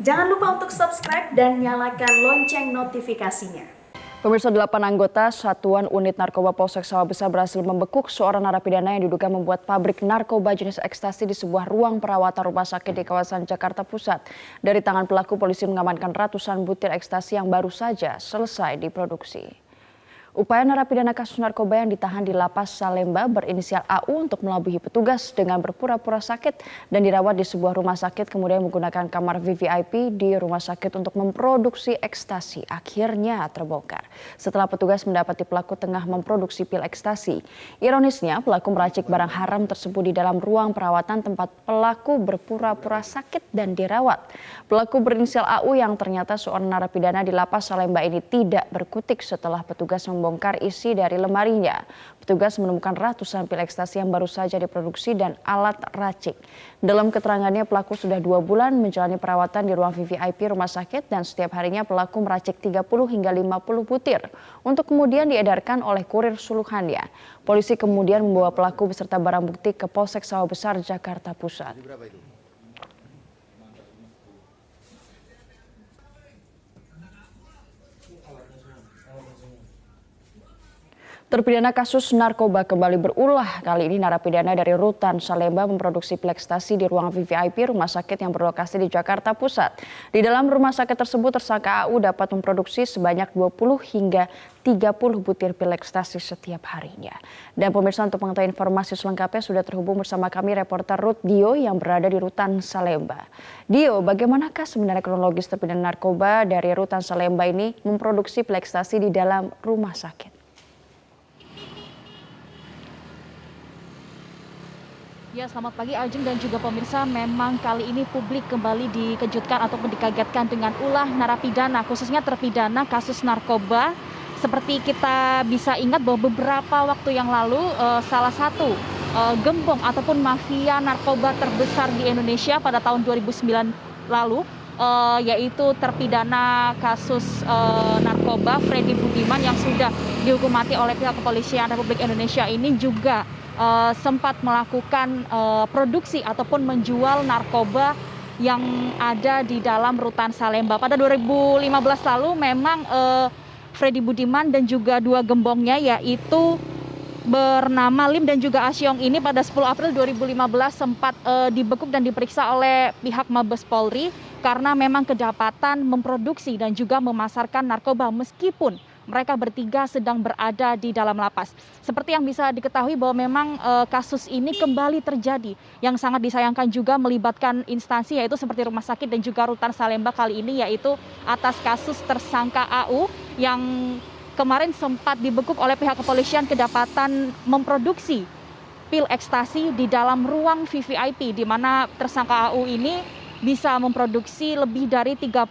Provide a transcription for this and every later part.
Jangan lupa untuk subscribe dan nyalakan lonceng notifikasinya. Pemirsa, 8 anggota Satuan Unit Narkoba Polsek Sawah Besar berhasil membekuk seorang narapidana yang diduga membuat pabrik narkoba jenis ekstasi di sebuah ruang perawatan rumah sakit di kawasan Jakarta Pusat. Dari tangan pelaku, polisi mengamankan ratusan butir ekstasi yang baru saja selesai diproduksi. Upaya narapidana kasus narkoba yang ditahan di Lapas Salemba berinisial AU untuk melabuhi petugas dengan berpura-pura sakit dan dirawat di sebuah rumah sakit, kemudian menggunakan kamar VVIP di rumah sakit untuk memproduksi ekstasi, akhirnya terbongkar setelah petugas mendapati pelaku tengah memproduksi pil ekstasi. Ironisnya, pelaku meracik barang haram tersebut di dalam ruang perawatan tempat pelaku berpura-pura sakit dan dirawat. Pelaku berinisial AU yang ternyata seorang narapidana di Lapas Salemba ini tidak berkutik setelah petugas membongkar isi dari lemarinya. Petugas menemukan ratusan pil ekstasi yang baru saja diproduksi dan alat racik. Dalam keterangannya, pelaku sudah 2 bulan menjalani perawatan di ruang VVIP rumah sakit dan setiap harinya pelaku meracik 30 hingga 50 butir untuk kemudian diedarkan oleh kurir suluhannya. Polisi kemudian membawa pelaku beserta barang bukti ke Polsek Sawah Besar, Jakarta Pusat. Terpidana kasus narkoba kembali berulah. Kali ini narapidana dari Rutan Salemba memproduksi pil ekstasi di ruang VVIP rumah sakit yang berlokasi di Jakarta Pusat. Di dalam rumah sakit tersebut, tersangka AU dapat memproduksi sebanyak 20 hingga 30 butir pil ekstasi setiap harinya. Dan pemirsa, untuk mengetahui informasi selengkapnya sudah terhubung bersama kami reporter Ruth Dio yang berada di Rutan Salemba. Dio, bagaimanakah sebenarnya kronologis terpidana narkoba dari Rutan Salemba ini memproduksi pil ekstasi di dalam rumah sakit? Ya, selamat pagi Ajeng dan juga pemirsa. Memang kali ini publik kembali dikejutkan ataupun dikagetkan dengan ulah narapidana, khususnya terpidana kasus narkoba. Seperti kita bisa ingat bahwa beberapa waktu yang lalu salah satu gembong ataupun mafia narkoba terbesar di Indonesia pada tahun 2009 lalu, yaitu terpidana kasus narkoba Freddy Budiman yang sudah dihukum mati oleh pihak kepolisian Republik Indonesia ini juga sempat melakukan produksi ataupun menjual narkoba yang ada di dalam Rutan Salemba. Pada 2015 lalu memang Freddy Budiman dan juga 2 gembongnya yaitu bernama Lim dan juga Asyong ini pada 10 April 2015 sempat dibekuk dan diperiksa oleh pihak Mabes Polri karena memang kedapatan memproduksi dan juga memasarkan narkoba meskipun mereka bertiga sedang berada di dalam lapas. Seperti yang bisa diketahui bahwa memang kasus ini kembali terjadi, yang sangat disayangkan juga melibatkan instansi yaitu seperti rumah sakit dan juga Rutan Salemba kali ini, yaitu atas kasus tersangka AU yang kemarin sempat dibekuk oleh pihak kepolisian kedapatan memproduksi pil ekstasi di dalam ruang VVIP, di mana tersangka AU ini bisa memproduksi lebih dari 30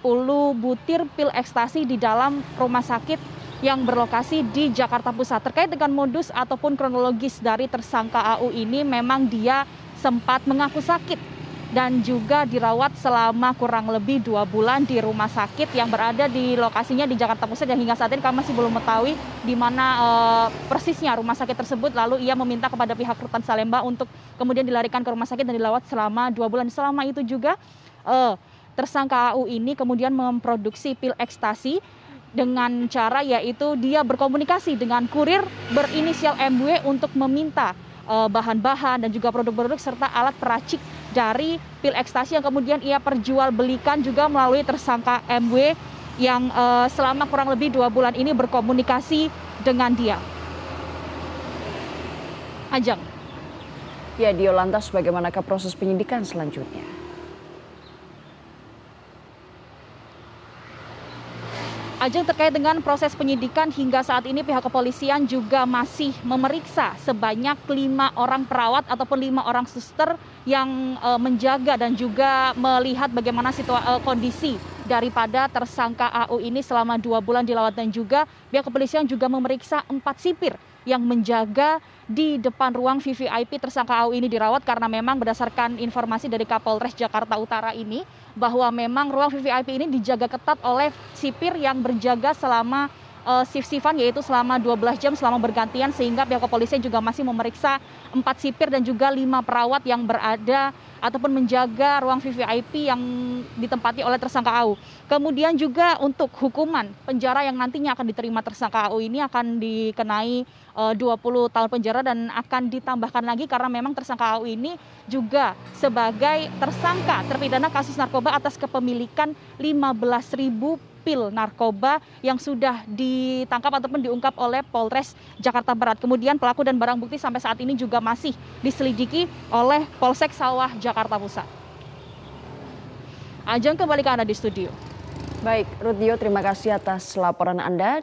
butir pil ekstasi di dalam rumah sakit yang berlokasi di Jakarta Pusat. Terkait dengan modus ataupun kronologis dari tersangka AU ini, memang dia sempat mengaku sakit dan juga dirawat selama kurang lebih 2 bulan di rumah sakit yang berada di lokasinya di Jakarta Pusat, yang hingga saat ini kami masih belum mengetahui di mana persisnya rumah sakit tersebut. Lalu ia meminta kepada pihak Rutan Salemba untuk kemudian dilarikan ke rumah sakit dan dirawat selama 2 bulan. Selama itu juga tersangka AU ini kemudian memproduksi pil ekstasi dengan cara yaitu dia berkomunikasi dengan kurir berinisial MW untuk meminta bahan-bahan dan juga produk-produk serta alat peracik dari pil ekstasi yang kemudian ia perjualbelikan juga melalui tersangka MW yang selama kurang lebih 2 bulan ini berkomunikasi dengan dia. Ajeng. Ya, Dio, lantas bagaimanakah proses penyidikan selanjutnya? Ajeng, terkait dengan proses penyidikan hingga saat ini pihak kepolisian juga masih memeriksa sebanyak 5 orang perawat ataupun 5 orang suster yang menjaga dan juga melihat bagaimana kondisi daripada tersangka AU ini selama 2 bulan dirawat, dan juga pihak kepolisian juga memeriksa 4 sipir yang menjaga di depan ruang VVIP tersangka AU ini dirawat, karena memang berdasarkan informasi dari Kapolres Jakarta Utara ini bahwa memang ruang VVIP ini dijaga ketat oleh sipir yang berjaga selama shift-shiftan, yaitu selama 12 jam selama bergantian, sehingga pihak kepolisian juga masih memeriksa 4 sipir dan juga 5 perawat yang berada ataupun menjaga ruang VVIP yang ditempati oleh tersangka AU. Kemudian juga untuk hukuman penjara yang nantinya akan diterima tersangka AU ini akan dikenai 20 tahun penjara dan akan ditambahkan lagi karena memang tersangka AU ini juga sebagai tersangka terpidana kasus narkoba atas kepemilikan 15.000 pil narkoba yang sudah ditangkap ataupun diungkap oleh Polres Jakarta Barat. Kemudian pelaku dan barang bukti sampai saat ini juga masih diselidiki oleh Polsek Sawah Jakarta Pusat. Ajeng, kembali ke Anda di studio. Baik, Ruth Dio, terima kasih atas laporan Anda.